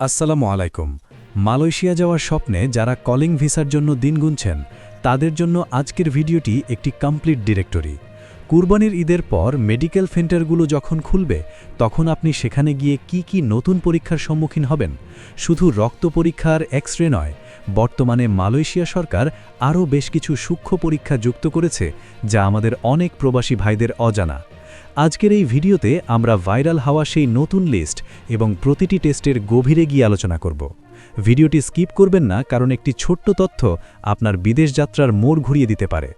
আসসালামু আলাইকুম। মালয়েশিয়া যাওয়ার স্বপ্নে যারা কলিং ভিসার জন্য দিন গুনছেন তাদের জন্য আজকের ভিডিওটি একটি কমপ্লিট ডিরেক্টরি। কুরবানির ঈদের পর মেডিকেল সেন্টারগুলো যখন খুলবে তখন আপনি সেখানে গিয়ে কি নতুন পরীক্ষার সম্মুখীন হবেন। শুধু রক্ত পরীক্ষার এক্স-রে নয়, বর্তমানে মালয়েশিয়া সরকার আরও বেশ কিছু সূক্ষ্ম পরীক্ষা যুক্ত করেছে যা আমাদের অনেক প্রবাসী ভাইদের অজানা। আজকের এই ভিডিওতে আমরা ভাইরাল হওয়া সেই নতুন লিস্ট এবং প্রতিটি টেস্টের গভীরে গিয়ে আলোচনা করব। ভিডিওটি স্কিপ করবেন না, কারণ একটি ছোট্ট তথ্য আপনার বিদেশ যাত্রার মোড় ঘুরিয়ে দিতে পারে।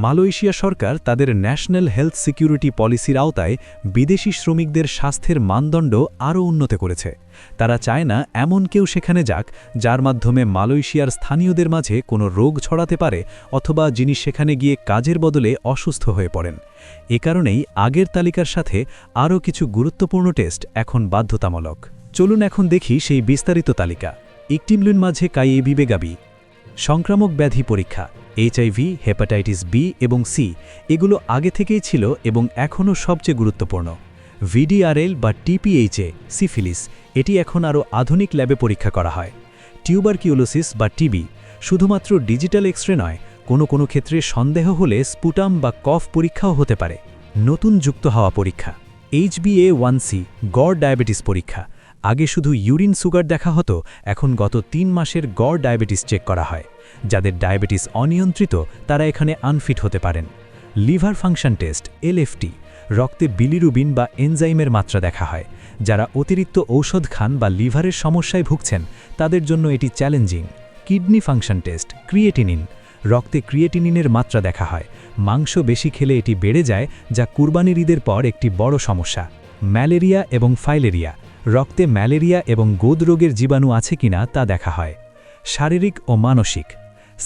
মালয়েশিয়া সরকার তাদের ন্যাশনাল হেলথ সিকিউরিটি পলিসির আওতায় বিদেশি শ্রমিকদের স্বাস্থ্যের মানদণ্ড আরও উন্নত করেছে। তারা চায় না এমন কেউ সেখানে যাক যার মাধ্যমে মালয়েশিয়ার স্থানীয়দের মাঝে কোনো রোগ ছড়াতে পারে অথবা যিনি সেখানে গিয়ে কাজের বদলে অসুস্থ হয়ে পড়েন। এ কারণেই আগের তালিকার সাথে আরও কিছু গুরুত্বপূর্ণ টেস্ট এখন বাধ্যতামূলক। চলুন এখন দেখি সেই বিস্তারিত তালিকা। ইকটিমলুন মাঝে কাইয়েবিবেগাবি সংক্রামক ব্যাধি পরীক্ষা, এইচআইভি, হেপাটাইটিস বি এবং সি এগুলো আগে থেকেই ছিল এবং এখনও সবচেয়ে গুরুত্বপূর্ণ। ভিডিআরএল বা টিপিএইচএ সিফিলিস, এটি এখন আরও আধুনিক ল্যাবে পরীক্ষা করা হয়। টিউবারকিউলোসিস বা টিবি শুধুমাত্র ডিজিটাল এক্স-রে নয়, কোনো ক্ষেত্রে সন্দেহ হলে স্পুটাম বা কফ পরীক্ষাও হতে পারে। নতুন যুক্ত হওয়া পরীক্ষা, HbA1c গড় ডায়াবেটিস পরীক্ষা। আগে শুধু ইউরিন সুগার দেখা হতো, এখন গত 3 মাসের গড় ডায়াবেটিস চেক করা হয়। যাদের ডায়াবেটিস অনিয়ন্ত্রিত তারা এখানে আনফিট হতে পারেন। লিভার ফাংশন টেস্ট LFT, রক্তে বিলিরুবিন বা এনজাইমের মাত্রা দেখা হয়। যারা অতিরিক্ত ঔষধ খান বা লিভারের সমস্যায় ভুগছেন তাদের জন্য এটি challenging. Kidney function test creatinine, রক্তে ক্রিয়েটিনিনের মাত্রা দেখা হয়। মাংস বেশি খেলে এটি বেড়ে যায়, যা কুরবানির ঈদের পর একটি বড় সমস্যা। ম্যালেরিয়া এবং ফাইলেরিয়া, রক্তে ম্যালেরিয়া এবং গোদ রোগের জীবাণু আছে কিনা তা দেখা হয়। শারীরিক ও মানসিক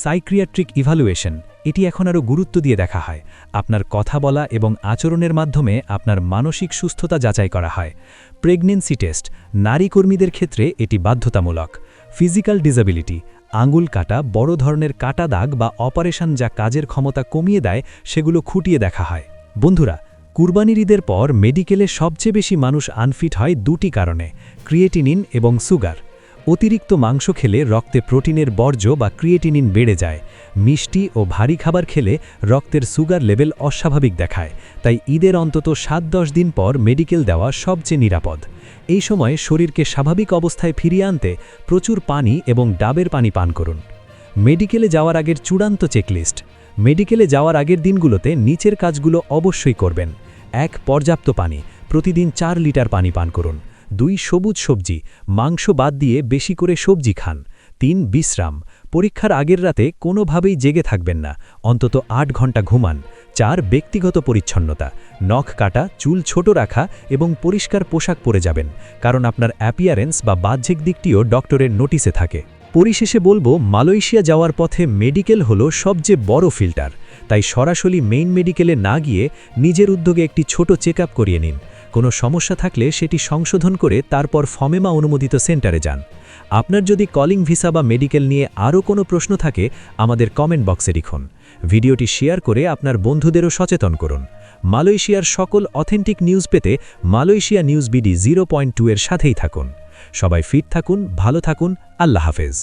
সাইক্রিয়াট্রিক ইভ্যালুয়েশন, এটি এখন আরও গুরুত্ব দিয়ে দেখা হয়। আপনার কথা বলা এবং আচরণের মাধ্যমে আপনার মানসিক সুস্থতা যাচাই করা হয়। প্রেগন্যান্সি টেস্ট, নারী কর্মীদের ক্ষেত্রে এটি বাধ্যতামূলক। ফিজিক্যাল ডিসেবিলিটি, আঙুল কাটা, বড় ধরনের কাটা দাগ বা অপারেশন যা কাজের ক্ষমতা কমিয়ে দেয় সেগুলো খুঁটিয়ে দেখা হয়। বন্ধুরা, কুরবানির ঈদের পর মেডিকেলে সবচেয়ে বেশি মানুষ আনফিট হয় দুটি কারণে, ক্রিয়েটিনিন এবং সুগার। অতিরিক্ত মাংস খেলে রক্তে প্রোটিনের বর্জ্য বা ক্রিয়েটিনিন বেড়ে যায়। মিষ্টি ও ভারী খাবার খেলে রক্তের সুগার লেভেল অস্বাভাবিক দেখায়। তাই ঈদের অন্তত 7-10 দিন পর মেডিকেল দেওয়া সবচেয়ে নিরাপদ। এই সময় শরীরকে স্বাভাবিক অবস্থায় ফিরিয়ে আনতে প্রচুর পানি এবং ডাবের পানি পান করুন। মেডিকেলে যাওয়ার আগের চূড়ান্ত চেকলিস্ট, মেডিকেলে যাওয়ার আগের দিনগুলোতে নিচের কাজগুলো অবশ্যই করবেন। 1. পর্যাপ্ত পানি, প্রতিদিন 4 লিটার পানি পান করুন। 2. সবুজ সবজি, মাংস বাদ দিয়ে বেশি করে সবজি খান। 3. বিশ্রাম, পরীক্ষার আগের রাতে কোনোভাবেই জেগে থাকবেন না, অন্তত 8 ঘন্টা ঘুমান। 4. ব্যক্তিগত পরিচ্ছন্নতা, নখ কাটা, চুল ছোট রাখা এবং পরিষ্কার পোশাক পরে যাবেন, কারণ আপনার অ্যাপিয়ারেন্স বা বাহ্যিক দিকটিও ডক্টরের নোটিসে থাকে। পরিশেষে বলবো, মালয়েশিয়া যাওয়ার পথে মেডিকেল হলো সবচেয়ে বড় ফিল্টার। তাই সরাসরি মেইন মেডিকেলে না গিয়ে নিজের উদ্যোগে একটি ছোট চেক আপ করিয়ে নিন। কোনো সমস্যা থাকলে সেটি সংশোধন করে তারপর ফমেমা অনুমোদিত সেন্টারে যান। আপনার যদি কলিং ভিসা বা মেডিকেল নিয়ে আরও কোনো প্রশ্ন থাকে আমাদের কমেন্ট বক্সে লিখুন। ভিডিওটি শেয়ার করে আপনার বন্ধুদেরও সচেতন করুন। মালয়েশিয়ার সকল অথেন্টিক নিউজ পেতে মালয়েশিয়া নিউজ BD 0.2 এর সাথেই থাকুন। সবাই ফিট থাকুন, ভালো থাকুন। আল্লাহ হাফেজ।